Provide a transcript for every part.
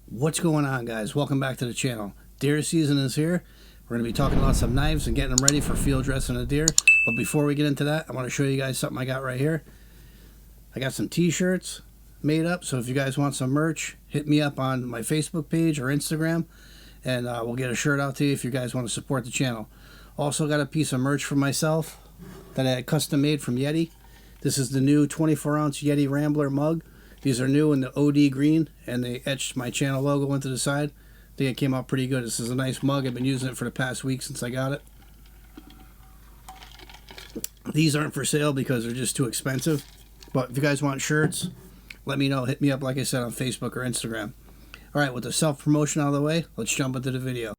What's going on, guys? Welcome back to the channel. Deer season is here. We're going to be talking about some knives and getting them ready for field dressing a deer. But before we get into that, I want to show you guys something I got right here. I got some t-shirts made up, so if you guys want some merch, hit me up on my Facebook page or Instagram, and we'll get a shirt out to you if you guys want to support the channel. Also got a piece of merch for myself that I had custom made from Yeti. This is the new 24-ounce Yeti Rambler mug. These are new in the OD green, and they etched my channel logo into the side. I think it came out pretty good. This is a nice mug. I've been using it for the past week since I got it. These aren't for sale because they're just too expensive. But if you guys want shirts, let me know. Hit me up, like I said, on Facebook or Instagram. All right, with the self-promotion out of the way, let's jump into the video.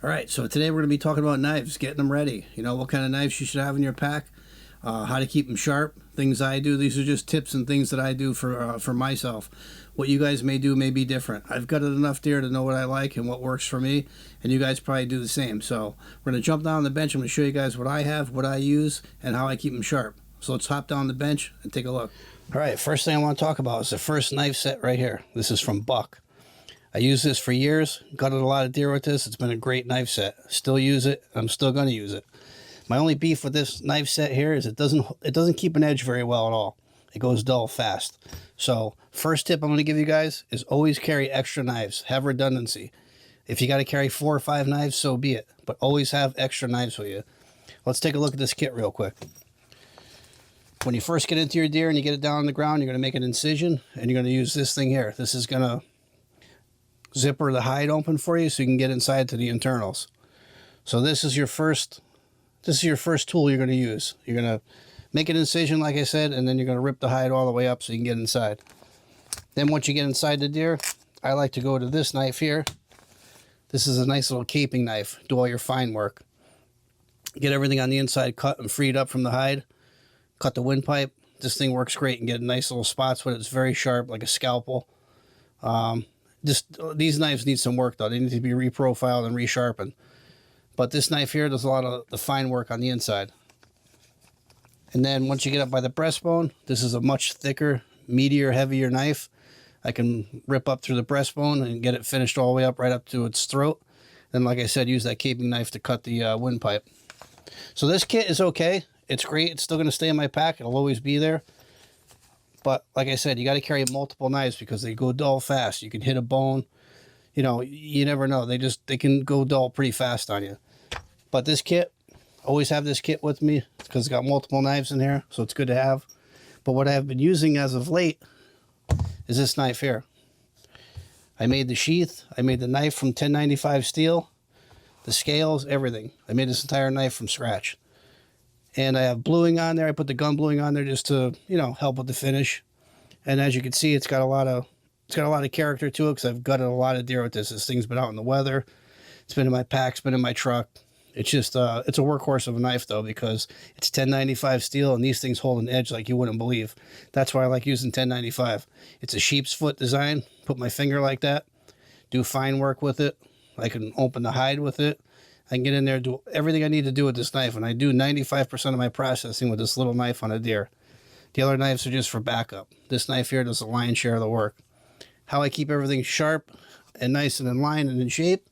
Alright, so today we're going to be talking about knives, getting them ready. You know, what kind of knives you should have in your pack, how to keep them sharp, things I do. These are just tips and things that I do for myself. What you guys may do may be different. I've got enough deer to know what I like and what works for me, and you guys probably do the same. So we're going to jump down on the bench. I'm going to show you guys what I have, what I use, and how I keep them sharp. So let's hop down the bench and take a look. Alright, first thing I want to talk about is the first knife set right here. This is from Buck. I used this for years, gutted a lot of deer with this. It's been a great knife set. Still use it. I'm still going to use it. My only beef with this knife set here is it doesn't keep an edge very well at all. It goes dull fast. So first tip I'm going to give you guys is always carry extra knives. Have redundancy. If you got to carry 4 or 5 knives, so be it. But always have extra knives with you. Let's take a look at this kit real quick. When you first get into your deer and you get it down on the ground, you're going to make an incision, and you're going to use this thing here. This is going to zipper the hide open for you so you can get inside to the internals. So this is your first tool you're going to use. You're going to make an incision, like I said, and then you're going to rip the hide all the way up so you can get inside. Then once you get inside the deer, I like to go to this knife here. This is a nice little caping knife. Do all your fine work. Get everything on the inside cut and freed up from the hide. Cut the windpipe. This thing works great and get nice little spots with it. It's very sharp, like a scalpel. These knives need some work though. They need to be reprofiled and resharpened. But this knife here does a lot of the fine work on the inside. And then once you get up by the breastbone, this is a much thicker, meatier, heavier knife. I can rip up through the breastbone and get it finished all the way up, right up to its throat. Then, like I said, use that caping knife to cut the windpipe. So this kit is okay. It's great. It's still going to stay in my pack. It'll always be there. But like I said, you got to carry multiple knives because they go dull fast. You can hit a bone. You know, you never know. They can go dull pretty fast on you. But this kit, always have this kit with me because it's got multiple knives in here, so it's good to have. But what I've been using as of late is this knife here. I made the sheath. I made the knife from 1095 steel, the scales, everything. I made this entire knife from scratch. And I have bluing on there. I put the gun bluing on there just to, you know, help with the finish. And as you can see, it's got a lot of character to it because I've gutted a lot of deer with this. This thing's been out in the weather. It's been in my pack. It's been in my truck. It's just it's a workhorse of a knife though because it's 1095 steel and these things hold an edge like you wouldn't believe. That's why I like using 1095. It's a sheep's foot design. Put my finger like that. Do fine work with it. I can open the hide with it. I can get in there, do everything I need to do with this knife, and I do 95% of my processing with this little knife on a deer. The other knives are just for backup. This knife here does the lion's share of the work. How I keep everything sharp and nice and in line and in shape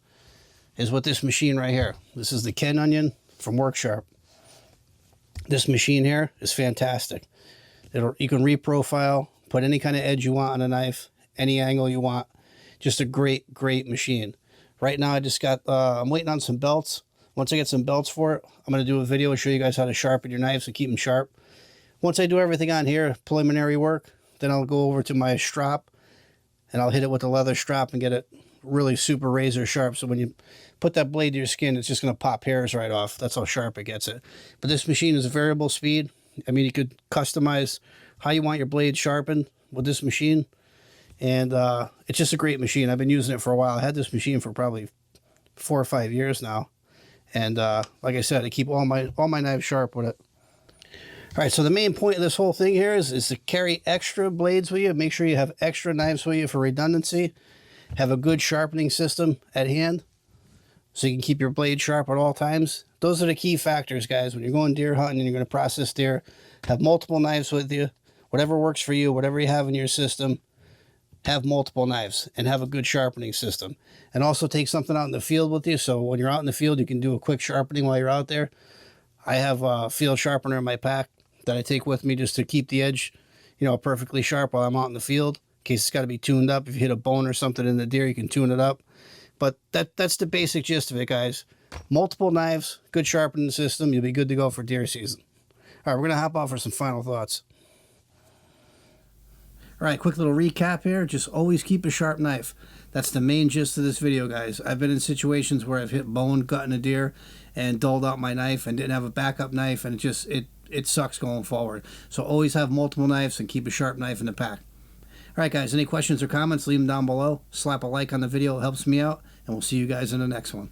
is with this machine right here. This is the Ken Onion from Worksharp. This machine here is fantastic. You can reprofile, put any kind of edge you want on a knife, any angle you want. Just a great, great machine. Right now, I just got, I'm waiting on some belts. Once I get some belts for it, I'm going to do a video and show you guys how to sharpen your knives and keep them sharp. Once I do everything on here, preliminary work, then I'll go over to my strap and I'll hit it with a leather strap and get it really super razor sharp. So when you put that blade to your skin, it's just going to pop hairs right off. That's how sharp it gets it. But this machine is variable speed. I mean, you could customize how you want your blade sharpened with this machine. And it's just a great machine. I've been using it for a while. I had this machine for probably 4 or 5 years now. And like I said, I keep all my knives sharp with it. All right, so the main point of this whole thing here is to carry extra blades with you. Make sure you have extra knives with you for redundancy. Have a good sharpening system at hand. so you can keep your blade sharp at all times. Those are the key factors, guys. When you're going deer hunting and you're going to process deer, have multiple knives with you. Whatever works for you, whatever you have in your system, have multiple knives and have a good sharpening system. And also take something out in the field with you, so when you're out in the field, you can do a quick sharpening while you're out there. I have a field sharpener in my pack that I take with me just to keep the edge, you know, perfectly sharp while I'm out in the field, in case it's got to be tuned up. If you hit a bone or something in the deer, you can tune it up. But that's the basic gist of it, guys. Multiple knives, good sharpening system, you'll be good to go for deer season. All right, we're going to hop off for some final thoughts. All right, quick little recap here. Just always keep a sharp knife. That's the main gist of this video, guys. I've been in situations where I've hit bone, gutting a deer, and dulled out my knife and didn't have a backup knife, and it sucks going forward. So always have multiple knives and keep a sharp knife in the pack. All right, guys, any questions or comments, leave them down below. Slap a like on the video. It helps me out, and we'll see you guys in the next one.